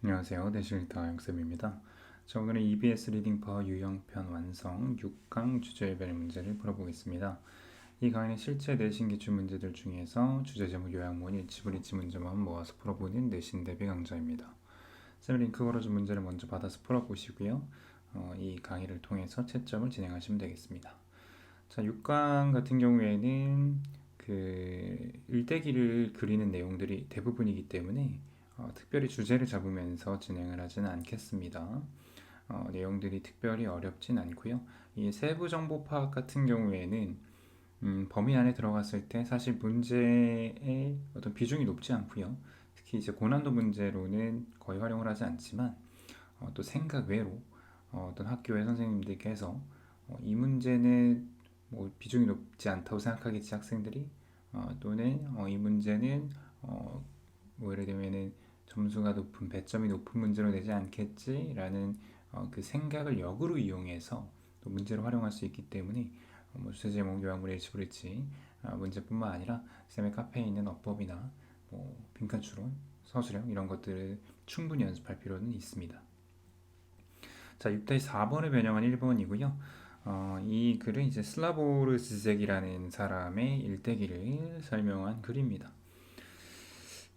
안녕하세요. 내실리터 영쌤입니다. 자, 오늘은 EBS 리딩 파워 유형편 완성 6강 주제별 문제를 풀어보겠습니다. 이 강의는 실제 내신 기출 문제들 중에서 주제 제목 요약문 일치불일치 문제만 모아서 풀어보는 내신 대비 강좌입니다. 쌤 링크 걸어준 문제를 먼저 받아서 풀어보시고요. 이 강의를 통해서 채점을 진행하시면 되겠습니다. 자, 6강 같은 경우에는 일대기를 그리는 내용들이 대부분이기 때문에 특별히 주제를 잡으면서 진행을 하지는 않겠습니다. 내용들이 특별히 어렵진 않고요. 이 세부 정보 파악 같은 경우에는 범위 안에 들어갔을 때 사실 문제의 어떤 비중이 높지 않고요. 특히 이제 고난도 문제로는 거의 활용을 하지 않지만 또 생각 외로 어떤 학교의 선생님들께서 이 문제는 뭐 비중이 높지 않다고 생각하겠지 학생들이 또는 이 문제는 뭐 예를 들면은 점수가 높은 배점이 높은 문제로 내지 않겠지라는 그 생각을 역으로 이용해서 또 문제로 활용할 수 있기 때문에 뭐 주제 제목 요약물 일치불일치 문제뿐만 아니라 쌤의 카페에 있는 어법이나 뭐 빈칸 추론, 서술형 이런 것들을 충분히 연습할 필요는 있습니다. 자, 6-4번을 변형한 1번이고요. 이 글은 이제 슬라보르 지zek이라는 사람의 일대기를 설명한 글입니다.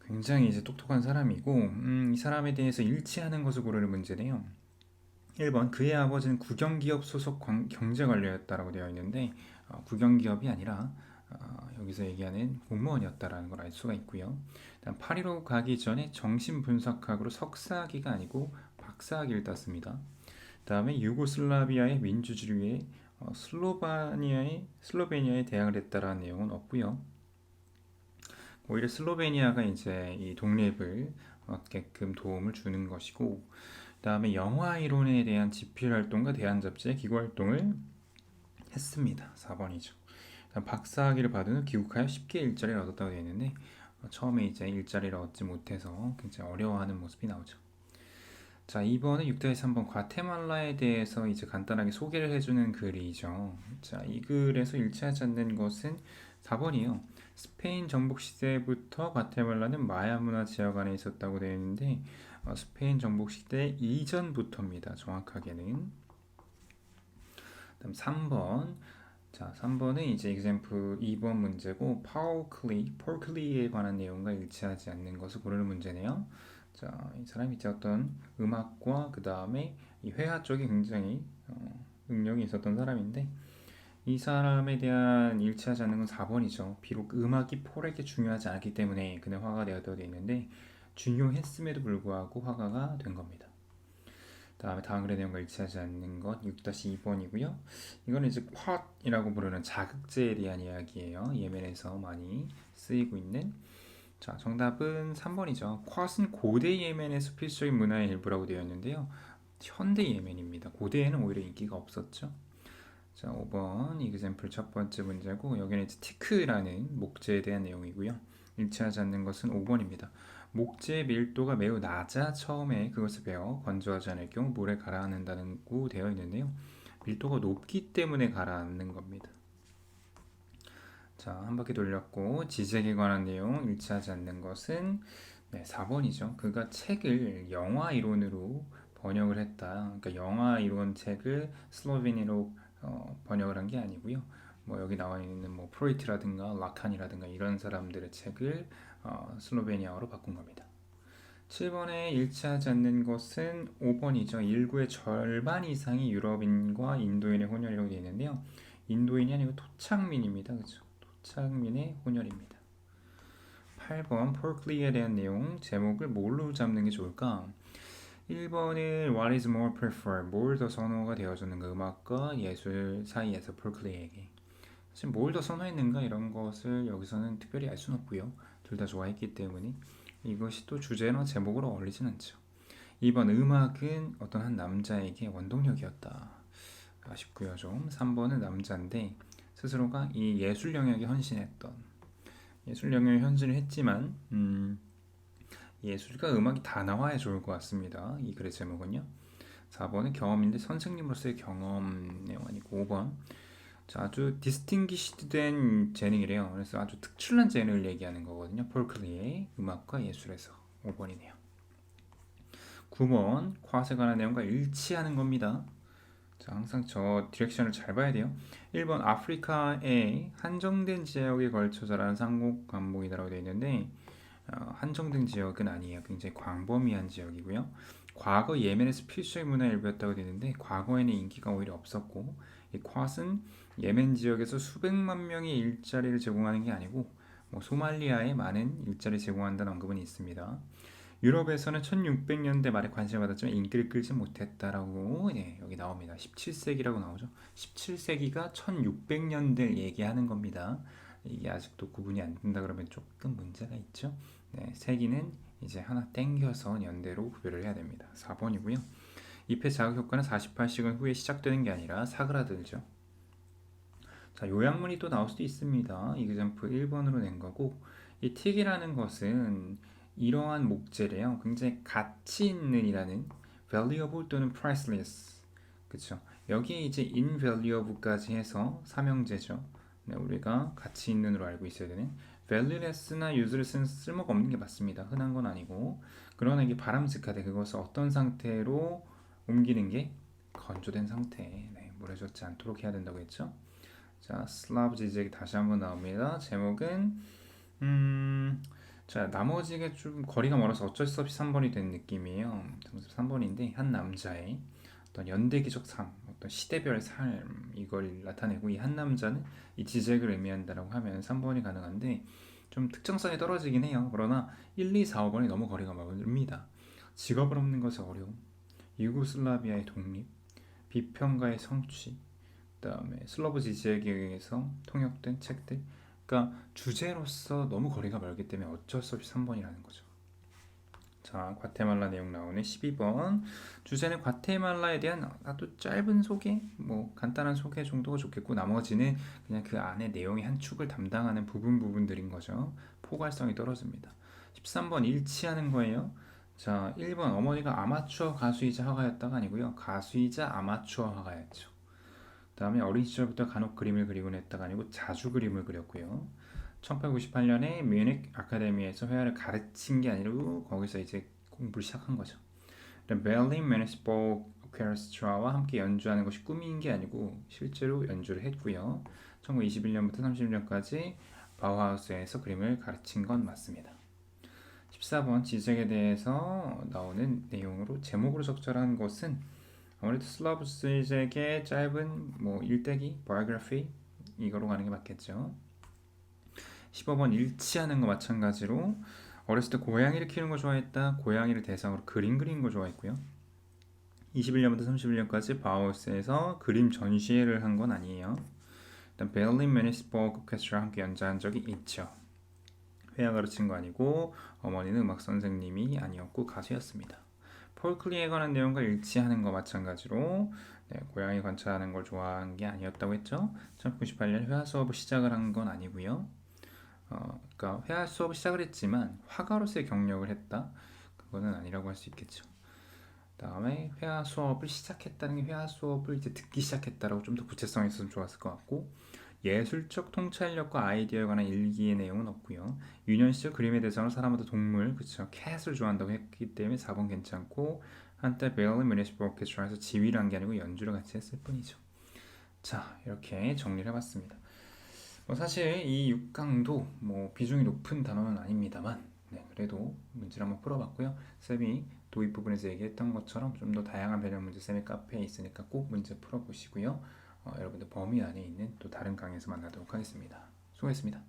굉장히 이제 똑똑한 사람이고, 이 사람에 대해서 일치하는 것을 고르는 문제네요. 1번, 그의 아버지는 국영기업 소속 경제관료였다라고 되어 있는데, 국영기업이 아니라 여기서 얘기하는 공무원이었다라는 걸 알 수가 있고요. 다음 8.15 가기 전에 정신분석학으로 석사학위가 아니고 박사학위를 땄습니다. 다음에 유고슬라비아의 민주주의에 슬로베니아의 대항을 했다라는 내용은 없고요. 오히려 슬로베니아가 이제 이 독립을 얻게끔 도움을 주는 것이고, 그다음에 영화 이론에 대한 집필 활동과 대한 잡지의 기고 활동을 했습니다. 4번이죠. 박사학위를 받은 후 귀국하여 쉽게 일자리를 얻었다고 되어 있는데 처음에 이제 일자리를 얻지 못해서 굉장히 어려워하는 모습이 나오죠. 자, 2번은 6-3번 과테말라에 대해서 이제 간단하게 소개를 해주는 글이죠. 자, 이 글에서 일치하지 않는 것은 4번이에요. 스페인 정복 시대부터 과테말라는 마야 문화 지역 안에 있었다고 되어 있는데 스페인 정복 시대 이전부터입니다. 정확하게는. 그다음 3번. 자, 3번은 이제 example 2번 문제고 폴클리에 관한 내용과 일치하지 않는 것을 고르는 문제네요. 자, 이 사람이 이제 어떤 음악과 그 다음에 이 회화 쪽에 굉장히 능력이 있었던 사람인데 이 사람에 대한 일치하지 않는 건 4번이죠. 비록 음악이 폴에게 중요하지 않기 때문에 그는 화가 되었다고 되어 있는데 중요했음에도 불구하고 화가가 된 겁니다. 다음 글의 내용과 일치하지 않는 것 6-2번이고요. 이거는 이제 쿼이라고 부르는 자극제에 대한 이야기예요. 예멘에서 많이 쓰이고 있는. 자, 정답은 3번이죠. 쿼은 고대 예멘의 수필적인 문화의 일부라고 되어 있는데요. 현대 예멘입니다. 고대에는 오히려 인기가 없었죠. 자, 5번 이그젬플 첫 번째 문제고 여기는 이제 티크라는 목재에 대한 내용이고요. 일치하지 않는 것은 5번입니다. 목재의 밀도가 매우 낮아 처음에 그것을 베어 건조하지 않을 경우 물에 가라앉는다고 되어 있는데요. 밀도가 높기 때문에 가라앉는 겁니다. 자, 한 바퀴 돌렸고 지적에 관한 내용 일치하지 않는 것은 4번이죠. 그가 책을 영화 이론으로 번역을 했다. 그러니까 영화 이론 책을 슬로베니아로 번역을 한 게 아니고요. 뭐 여기 나와 있는 뭐 프로이트라든가 라칸이라든가 이런 사람들의 책을 슬로베니아어로 바꾼 겁니다. 7번에 일치하지 않는 것은 5번이죠. 인구의 절반 이상이 유럽인과 인도인의 혼혈이라고 되어 있는데요. 인도인이 아니고 토착민입니다. 그렇죠? 토착민의 혼혈입니다. 8번 폴클리에 대한 내용 제목을 뭘로 잡는 게 좋을까? 1번은 What is more preferred? 뭘 더 선호가 되어주는가? 음악과 예술 사이에서 폴클리에게 사실 뭘 더 선호했는가 이런 것을 여기서는 특별히 알 수는 없고요. 둘 다 좋아했기 때문에 이것이 또 주제나 제목으로 어울리진 않죠. 2번 음악은 어떤 한 남자에게 원동력이었다. 아쉽고요 좀. 3번은 남자인데 스스로가 이 예술 영역에 헌신했던 예술 영역에 헌신을 했지만 예술과 음악이 다 나와야 좋을 것 같습니다. 이 글의 제목은요. 4번은 경험인데 선생님으로서의 경험 내용 아니고 5번 자, 아주 디스팅기시드된 재능이래요. 그래서 아주 특출난 재능을 얘기하는 거거든요. 폴클리의 음악과 예술에서 5번이네요. 9번 쿼스에 관한 내용과 일치하는 겁니다. 자, 항상 저 디렉션을 잘 봐야 돼요. 1번 아프리카의 한정된 지역에 걸쳐 자라는 상록 관목이라고 되어 있는데 한정된 지역은 아니에요. 굉장히 광범위한 지역이고요. 과거 예멘에서 필수적인 문화의 일부였다고 되어 있는데 과거에는 인기가 오히려 없었고 이 쿼스는 예멘 지역에서 수백만 명의 일자리를 제공하는 게 아니고 소말리아에 많은 일자리 제공한다는 언급은 있습니다. 유럽에서는 1600년대 말에 관심을 받았지만 인기를 끌지 못했다라고 여기 나옵니다. 17세기라고 나오죠. 17세기가 1600년대를 얘기하는 겁니다. 이게 아직도 구분이 안 된다 그러면 조금 문제가 있죠. 세기는 이제 하나 땡겨서 연대로 구별을 해야 됩니다. 4번이고요. 잎의 자극 효과는 48시간 후에 시작되는 게 아니라 사그라들죠. 자, 요약문이 또 나올 수도 있습니다. 이그점플 1번으로 낸 거고 이 틱이라는 것은 이러한 목재래요. 굉장히 가치 있는이라는 valuable 또는 priceless. 그쵸? 여기에 이제 invaluable까지 해서 삼형제죠. 우리가 가치 있는으로 알고 있어야 되는 valueless나 useless는 쓸모가 없는 게 맞습니다. 흔한 건 아니고 그러나 이게 바람직하대. 그것을 어떤 상태로 옮기는 게 건조된 상태. 물에 젖지 않도록 해야 된다고 했죠. 자, 슬라브 지적이 다시 한번 나옵니다. 제목은 자, 나머지가 좀 거리가 멀어서 어쩔 수 없이 3번이 된 느낌이에요. 3번인데 한 남자의 어떤 연대기적 삶, 어떤 시대별 삶 이걸 나타내고 이 한 남자는 이 지적을 의미한다라고 하면 3번이 가능한데 좀 특정성이 떨어지긴 해요. 그러나 1, 2, 4, 5번이 너무 거리가 멀습니다. 직업을 얻는 것의 어려움, 유고슬라비아의 독립, 비평가의 성취, 그다음에 슬러브 지지에게 의해서 통역된 책들. 그러니까 주제로서 너무 거리가 멀기 때문에 어쩔 수 없이 3번이라는 거죠. 자, 과테말라 내용 나오네. 12번 주제는 과테말라에 대한 아주 짧은 소개, 간단한 소개 정도가 좋겠고 나머지는 그냥 그 안에 내용의 한 축을 담당하는 부분들인 거죠. 포괄성이 떨어집니다. 13번 일치하는 거예요. 자, 1번 어머니가 아마추어 가수이자 화가였다가 아니고요. 가수이자 아마추어 화가였죠. 다음에 어린 시절부터 간혹 그림을 그리곤 했다가 아니고 자주 그림을 그렸고요. 1898년에 뮤닉 아카데미에서 회화를 가르친 게 아니고 거기서 이제 공부를 시작한 거죠. 베를린 뮤니시퍼 오케스트라와 함께 연주하는 것이 꿈인 게 아니고 실제로 연주를 했고요. 1921년부터 30년까지 바우하우스에서 그림을 가르친 건 맞습니다. 14번 지적에 대해서 나오는 내용으로 제목으로 적절한 것은 아무래도 슬라브 지적의 짧은 일대기, biography 이거로 가는 게 맞겠죠. 15번 일치하는 거 마찬가지로 어렸을 때 고양이를 키우는 거 좋아했다. 고양이를 대상으로 그림 그리는 거 좋아했고요. 21년부터 31년까지 바우하우스에서 그림 전시회를 한 건 아니에요. 일단 베를린 뮤니시퍼 오케스트라 함께 연주한 적이 있죠. 회화 가르친 거 아니고 어머니는 음악 선생님이 아니었고 가수였습니다. 폴클리에 관한 내용과 일치하는 거 마찬가지로 고양이 관찰하는 걸 좋아한 게 아니었다고 했죠. 1998년 회화 수업을 시작을 한 건 아니고요. 그러니까 회화 수업을 시작을 했지만 화가로서의 경력을 했다. 그거는 아니라고 할 수 있겠죠. 다음에 회화 수업을 시작했다는 게 회화 수업을 이제 듣기 시작했다라고 좀 더 구체성이 있었으면 좋았을 것 같고 예술적 통찰력과 아이디어에 관한 일기의 내용은 없고요. 유년 시절 그림의 대상으로 사람마다 동물, 그쵸, 캣을 좋아한다고 했기 때문에 4번 괜찮고 한때 베를린 뮤니시퍼 오케스트라에서 지휘를 한 게 아니고 연주를 같이 했을 뿐이죠. 자, 이렇게 정리를 해봤습니다. 사실 이 6강도 비중이 높은 단어는 아닙니다만 그래도 문제를 한번 풀어봤고요. 쌤이 도입 부분에서 얘기했던 것처럼 좀 더 다양한 변형 문제 쌤의 카페에 있으니까 꼭 문제 풀어보시고요. 여러분들 범위 안에 있는 또 다른 강의에서 만나도록 하겠습니다. 수고했습니다.